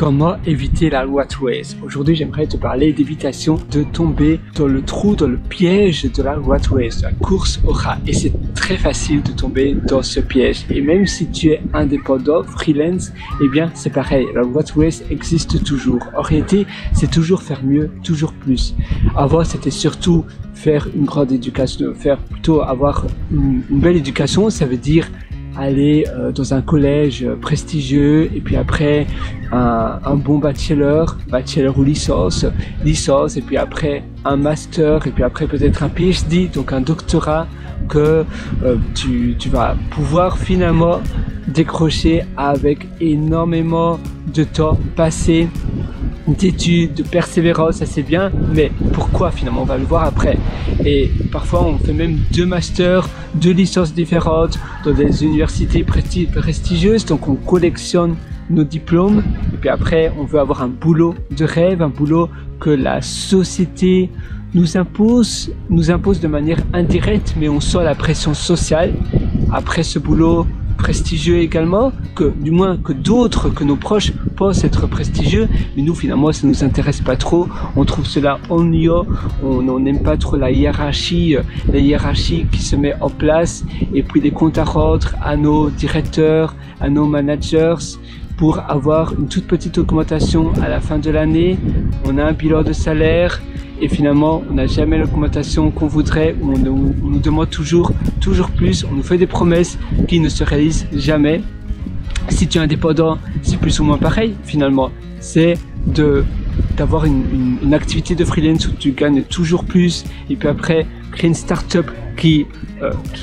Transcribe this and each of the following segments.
Comment éviter la rat race? Aujourd'hui, j'aimerais te parler d'évitation de tomber dans le trou, dans le piège de la rat race, la course au rat. Et c'est très facile de tomber dans ce piège. Et même si tu es indépendant, freelance, eh bien, c'est pareil. La rat race existe toujours. En réalité, c'est toujours faire mieux, toujours plus. Avant, c'était surtout faire une grande éducation, avoir une belle éducation. Ça veut dire aller dans un collège prestigieux et puis après un bon bachelor ou licence et puis après un master et puis après peut-être un PhD, donc un doctorat que tu vas pouvoir finalement décrocher avec énormément de temps passé, d'études, de persévérance. Ça c'est bien, mais pourquoi finalement? On va le voir après. Et parfois on fait même 2 masters, 2 licences différentes dans des universités prestigieuses, donc on collectionne nos diplômes et puis après on veut avoir un boulot de rêve, un boulot que la société nous impose de manière indirecte, mais on sent la pression sociale après ce boulot prestigieux également, que du moins que d'autres, que nos proches pensent être prestigieux, mais nous finalement ça nous intéresse pas trop, on trouve cela ennuyeux, on n'aime pas trop la hiérarchie qui se met en place, et puis des comptes à rendre à nos directeurs, à nos managers, pour avoir une toute petite augmentation à la fin de l'année. On a un bilan de salaire et finalement on n'a jamais l'augmentation qu'on voudrait, on nous demande toujours plus, on nous fait des promesses qui ne se réalisent jamais. Si tu es indépendant, c'est plus ou moins pareil finalement, c'est d'avoir une activité de freelance où tu gagnes toujours plus et puis après créer une start-up qui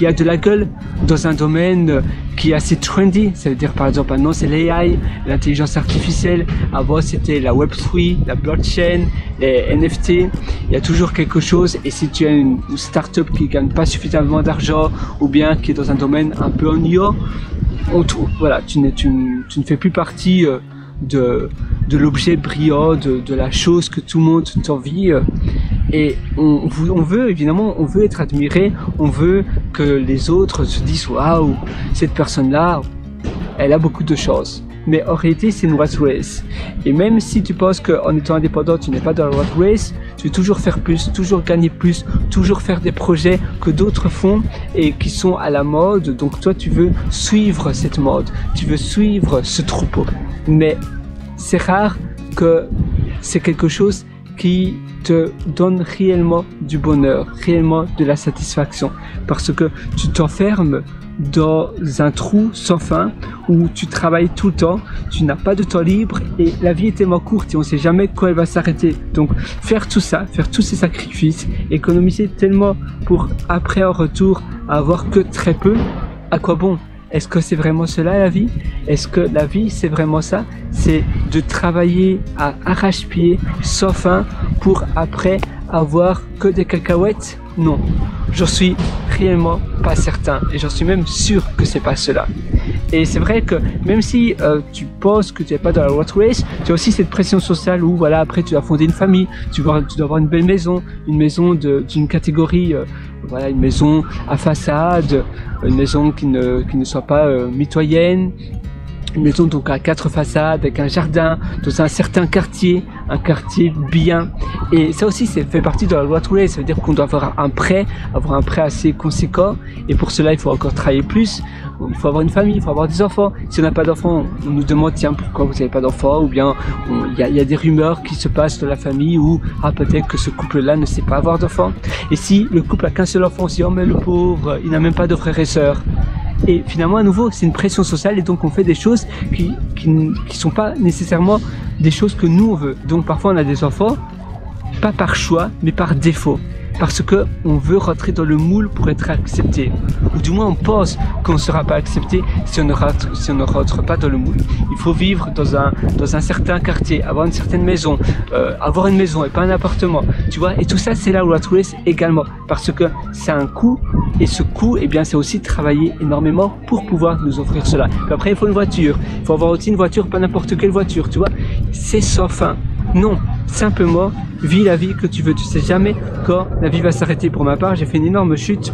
a de la gueule dans un domaine qui est assez trendy. Ça veut dire par exemple maintenant c'est l'AI, l'intelligence artificielle, avant c'était la Web3, la blockchain, les NFT. Il y a toujours quelque chose, et si tu as une start-up qui gagne pas suffisamment d'argent ou bien qui est dans un domaine un peu ennuyeux, voilà, tu ne fais plus partie de l'objet brillant, de la chose que tout le monde t'envie. Et on veut évidemment, on veut être admiré, on veut que les autres se disent waouh, cette personne-là, elle a beaucoup de chance. Mais en réalité, c'est une rat race. Et même si tu penses qu'en étant indépendant, tu n'es pas dans la rat race, tu veux toujours faire plus, toujours gagner plus, toujours faire des projets que d'autres font et qui sont à la mode. Donc toi, tu veux suivre cette mode, tu veux suivre ce troupeau. Mais c'est rare que c'est quelque chose qui te donne réellement du bonheur, réellement de la satisfaction, parce que tu t'enfermes dans un trou sans fin où tu travailles tout le temps, tu n'as pas de temps libre et la vie est tellement courte et on ne sait jamais quand elle va s'arrêter. Donc faire tout ça, faire tous ces sacrifices, économiser tellement pour après en retour avoir que très peu, à quoi bon? Est-ce que c'est vraiment cela la vie? Est-ce que la vie c'est vraiment ça? C'est de travailler à arrache-pied, sans fin, pour après avoir que des cacahuètes? Non, j'en suis réellement pas certain et j'en suis même sûr que c'est pas cela. Et c'est vrai que même si tu penses que tu n'es pas dans la rat race, tu as aussi cette pression sociale où voilà, après tu dois fonder une famille, tu dois avoir une belle maison, une maison d'une catégorie, voilà, une maison à façade, une maison qui ne soit pas mitoyenne, une maison donc à 4 façades avec un jardin dans un certain quartier, un quartier bien. Et ça aussi fait partie de la rat race. Ça veut dire qu'on doit avoir un prêt assez conséquent, et pour cela il faut encore travailler plus. Il faut avoir une famille, il faut avoir des enfants. Si on n'a pas d'enfants, on nous demande tiens pourquoi vous n'avez pas d'enfants, ou bien il y a des rumeurs qui se passent dans la famille où peut-être que ce couple-là ne sait pas avoir d'enfants. Et si le couple a qu'un seul enfant, on se dit oh mais le pauvre, il n'a même pas de frères et sœurs. Et finalement à nouveau c'est une pression sociale, et donc on fait des choses qui sont pas nécessairement des choses que nous on veut. Donc parfois on a des enfants pas par choix mais par défaut, parce que on veut rentrer dans le moule pour être accepté, ou du moins on pense qu'on ne sera pas accepté si on ne rentre pas dans le moule. Il faut vivre dans un certain quartier, avoir une certaine maison, avoir une maison et pas un appartement, tu vois. Et tout ça c'est la rat race également, parce que c'est un coût, et ce coût, eh bien c'est aussi travailler énormément pour pouvoir nous offrir cela. Puis après il faut une voiture, il faut avoir aussi une voiture, pas n'importe quelle voiture, tu vois. C'est sans fin. Non, simplement vis la vie que tu veux. Tu sais jamais quand la vie va s'arrêter. Pour ma part, j'ai fait une énorme chute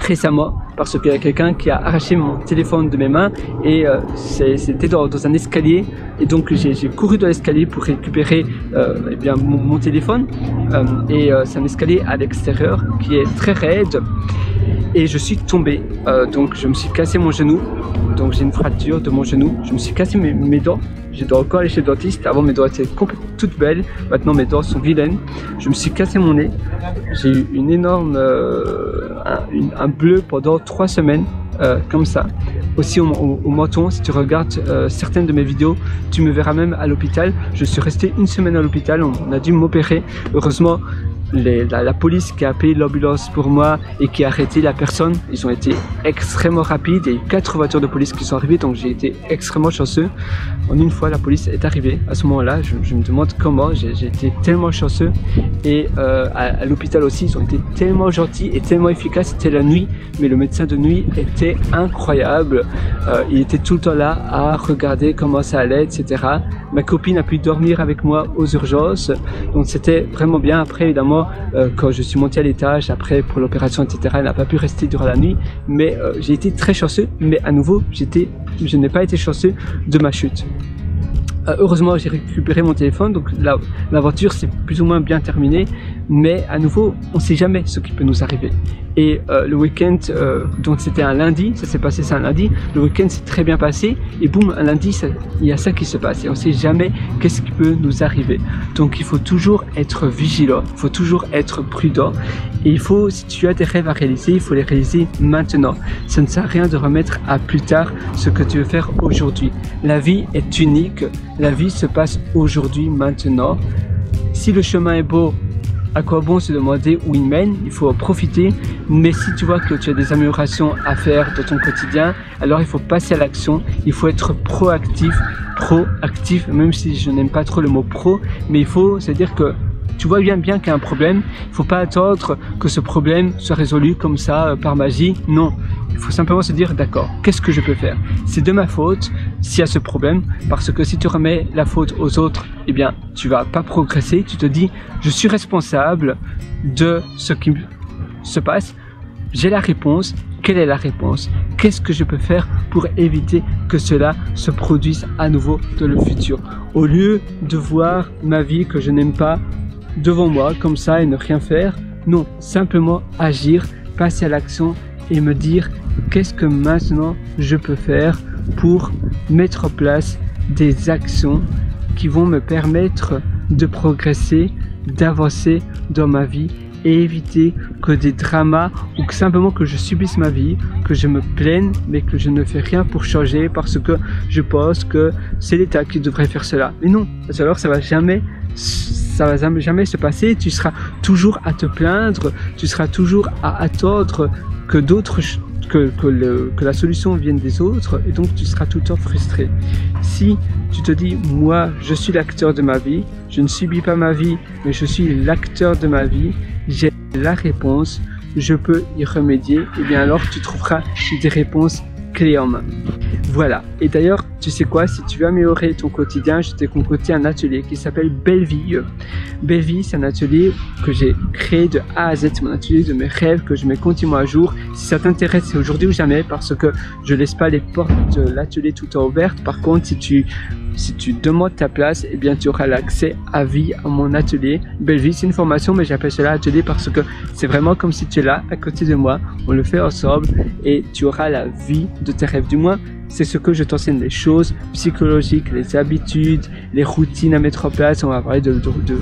récemment parce qu'il y a quelqu'un qui a arraché mon téléphone de mes mains et c'était dans un escalier et donc j'ai couru dans l'escalier pour récupérer eh bien, mon téléphone c'est un escalier à l'extérieur qui est très raide et je suis tombé, donc je me suis cassé mon genou, donc j'ai une fracture de mon genou, je me suis cassé mes dents. Je dois encore aller chez le dentiste. Avant mes dents étaient toutes belles, maintenant mes dents sont vilaines. Je me suis cassé mon nez. J'ai eu une énorme un bleu pendant 3 semaines comme ça. Aussi au menton, si tu regardes certaines de mes vidéos, tu me verras même à l'hôpital. Je suis resté 1 semaine à l'hôpital, on a dû m'opérer. Heureusement, la police qui a appelé l'ambulance pour moi et qui a arrêté la personne, ils ont été extrêmement rapides. Il y a eu 4 voitures de police qui sont arrivées, donc j'ai été extrêmement chanceux. En une fois, la police est arrivée. À ce moment-là, je me demande comment, j'ai été tellement chanceux. Et à l'hôpital aussi, ils ont été tellement gentils et tellement efficaces. C'était la nuit, mais le médecin de nuit était incroyable. Il était tout le temps là à regarder comment ça allait, etc. Ma copine a pu dormir avec moi aux urgences, donc c'était vraiment bien. Après, évidemment, quand je suis monté à l'étage, après pour l'opération, etc., elle n'a pas pu rester durant la nuit, mais j'ai été très chanceux, mais à nouveau, je n'ai pas été chanceux de ma chute. Heureusement, j'ai récupéré mon téléphone, donc l'aventure s'est plus ou moins bien terminée, mais à nouveau, on ne sait jamais ce qui peut nous arriver. Et le week-end, donc c'était un lundi, ça s'est passé, c'est un lundi, le week-end s'est très bien passé, et boum, un lundi, il y a ça qui se passe, et on ne sait jamais qu'est-ce qui peut nous arriver. Donc il faut toujours être vigilant, il faut toujours être prudent, et il faut, si tu as des rêves à réaliser, il faut les réaliser maintenant. Ça ne sert à rien de remettre à plus tard ce que tu veux faire aujourd'hui. La vie est unique, la vie se passe aujourd'hui, maintenant. Si le chemin est beau, à quoi bon se demander où il mène? Il faut en profiter, mais si tu vois que tu as des améliorations à faire dans ton quotidien, alors il faut passer à l'action, il faut être proactif, même si je n'aime pas trop le mot pro, mais il faut se dire que tu vois bien qu'il y a un problème, il ne faut pas attendre que ce problème soit résolu comme ça par magie, non. Il faut simplement se dire, d'accord, qu'est-ce que je peux faire? C'est de ma faute s'il y a ce problème, parce que si tu remets la faute aux autres, eh bien, tu vas pas progresser. Tu te dis, je suis responsable de ce qui se passe, j'ai la réponse. Quelle est la réponse? Qu'est-ce que je peux faire pour éviter que cela se produise à nouveau dans le futur? Au lieu de voir ma vie que je n'aime pas devant moi comme ça et ne rien faire, non, simplement agir, passer à l'action et me dire qu'est-ce que maintenant je peux faire pour mettre en place des actions qui vont me permettre de progresser, d'avancer dans ma vie et éviter que des dramas ou que simplement que je subisse ma vie, que je me plaigne mais que je ne fais rien pour changer parce que je pense que c'est l'État qui devrait faire cela. Mais non, alors ça va jamais se passer, tu seras toujours à te plaindre, tu seras toujours à attendre que que la solution vienne des autres et donc tu seras tout le temps frustré. Si tu te dis, moi je suis l'acteur de ma vie, je ne subis pas ma vie mais je suis l'acteur de ma vie, j'ai la réponse, je peux y remédier, et bien alors tu trouveras des réponses clés en main. Voilà, et d'ailleurs, tu sais quoi, si tu veux améliorer ton quotidien, je t'ai concocté un atelier qui s'appelle Belle Vie. Belle Vie, c'est un atelier que j'ai créé de A à Z, c'est mon atelier de mes rêves que je mets continuellement à jour. Si ça t'intéresse, c'est aujourd'hui ou jamais, parce que je laisse pas les portes de l'atelier tout le temps ouvertes. Par contre, si tu demandes ta place, eh bien tu auras l'accès à vie à mon atelier. Belle Vie, c'est une formation, mais j'appelle cela atelier parce que c'est vraiment comme si tu es là, à côté de moi. On le fait ensemble et tu auras la vie de tes rêves. Du moins, c'est ce que je t'enseigne, les choses psychologiques, les habitudes, les routines à mettre en place. On va parler de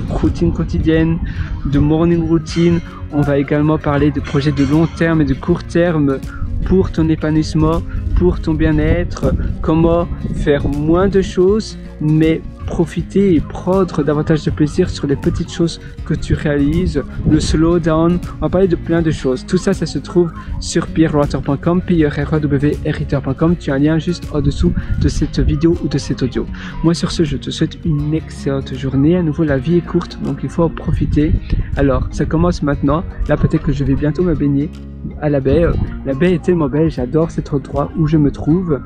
routine quotidienne, de morning routine. On va également parler de projets de long terme et de court terme pour ton épanouissement, pour ton bien-être, comment faire moins de choses, mais profiter et prendre davantage de plaisir sur les petites choses que tu réalises, le slow down, on va parler de plein de choses. Tout ça, ça se trouve sur pierreroiter.com, pierreroiter.com. Tu as un lien juste en dessous de cette vidéo ou de cet audio. Moi, sur ce, je te souhaite une excellente journée. À nouveau, la vie est courte, donc il faut en profiter. Alors, ça commence maintenant. Là, peut-être que je vais bientôt me baigner à la baie. La baie est tellement belle, j'adore cet endroit où je me trouve.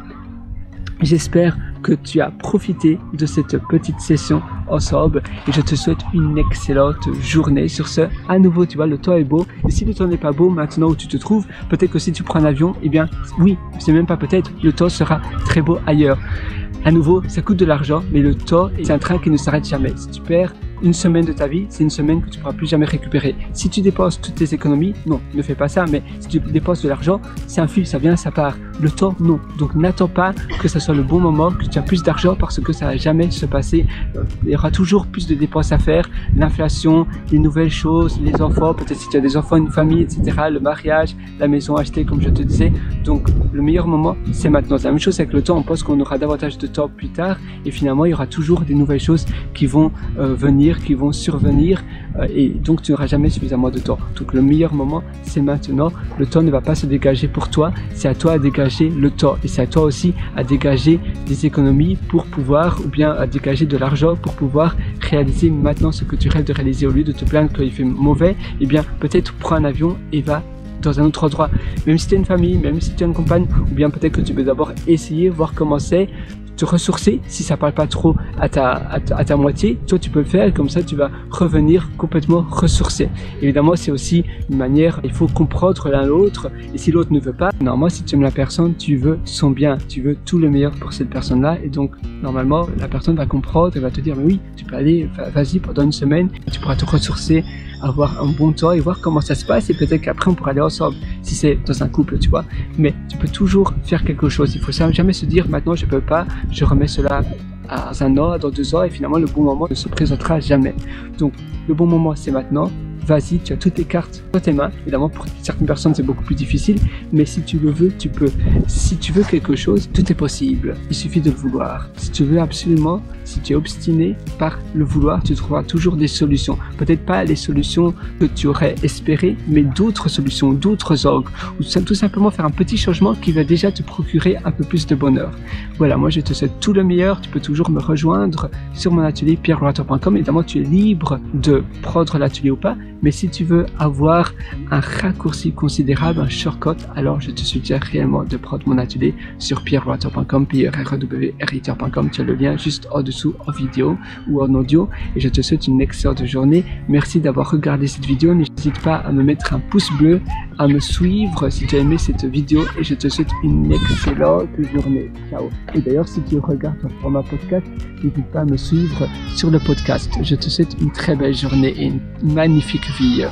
J'espère que tu as profité de cette petite session ensemble et je te souhaite une excellente journée. Sur ce, à nouveau, tu vois, le temps est beau et si le temps n'est pas beau maintenant où tu te trouves, peut-être que si tu prends un avion, eh bien, oui, c'est même pas peut-être, le temps sera très beau ailleurs. À nouveau, ça coûte de l'argent, mais le temps, c'est un train qui ne s'arrête jamais. Si tu perds une semaine de ta vie, c'est une semaine que tu ne pourras plus jamais récupérer. Si tu dépenses toutes tes économies, non, ne fais pas ça, mais si tu dépenses de l'argent, c'est un fil, ça vient, ça part. Le temps, non. Donc n'attends pas que ce soit le bon moment, que tu as plus d'argent parce que ça va jamais se passer. Il y aura toujours plus de dépenses à faire, l'inflation, les nouvelles choses, les enfants, peut-être si tu as des enfants, une famille, etc., le mariage, la maison achetée, comme je te disais. Donc le meilleur moment, c'est maintenant. C'est la même chose avec le temps, on pense qu'on aura davantage de temps plus tard et finalement, il y aura toujours des nouvelles choses qui vont venir, qui vont survenir et donc tu n'auras jamais suffisamment de temps. Donc le meilleur moment c'est maintenant, le temps ne va pas se dégager pour toi, c'est à toi à dégager le temps et c'est à toi aussi à dégager des économies pour pouvoir ou bien à dégager de l'argent pour pouvoir réaliser maintenant ce que tu rêves de réaliser au lieu de te plaindre qu'il fait mauvais, et bien peut-être prends un avion et va dans un autre endroit, même si tu as une famille, même si tu as une compagne, ou bien peut-être que tu veux d'abord essayer, voir comment c'est, te ressourcer, si ça parle pas trop à ta moitié, toi tu peux le faire et comme ça tu vas revenir complètement ressourcé. Évidemment c'est aussi une manière, il faut comprendre l'un l'autre et si l'autre ne veut pas, normalement si tu aimes la personne, tu veux son bien, tu veux tout le meilleur pour cette personne-là et donc normalement la personne va comprendre et va te dire mais oui, tu peux aller, vas-y pendant une semaine, tu pourras te ressourcer, avoir un bon temps et voir comment ça se passe et peut-être qu'après on pourra aller ensemble si c'est dans un couple, tu vois. Mais tu peux toujours faire quelque chose, il faut jamais se dire maintenant je peux pas, je remets cela à un an, dans 2 ans et finalement le bon moment ne se présentera jamais. Donc le bon moment c'est maintenant, vas-y, tu as toutes tes cartes dans tes mains. Évidemment pour certaines personnes c'est beaucoup plus difficile, mais si tu le veux, tu peux. Si tu veux quelque chose, tout est possible, il suffit de le vouloir. Si tu veux absolument, si tu es obstiné par le vouloir, tu trouveras toujours des solutions. Peut-être pas les solutions que tu aurais espérées, mais d'autres solutions, d'autres angles, ou tout simplement faire un petit changement qui va déjà te procurer un peu plus de bonheur. Voilà, moi je te souhaite tout le meilleur, tu peux toujours me rejoindre sur mon atelier pierreloitor.com. Évidemment tu es libre de prendre l'atelier ou pas, mais si tu veux avoir un raccourci considérable, un shortcut, alors je te suggère réellement de prendre mon atelier sur pierreloitor.com, pierreloitor.com. Tu as le lien juste en dessous en vidéo ou en audio et je te souhaite une excellente journée. Merci d'avoir regardé cette vidéo. N'hésite pas à me mettre un pouce bleu, à me suivre si tu as aimé cette vidéo et je te souhaite une excellente journée. Ciao. Et d'ailleurs, si tu regardes en format podcast, n'hésite pas à me suivre sur le podcast. Je te souhaite une très belle journée et une magnifique vie.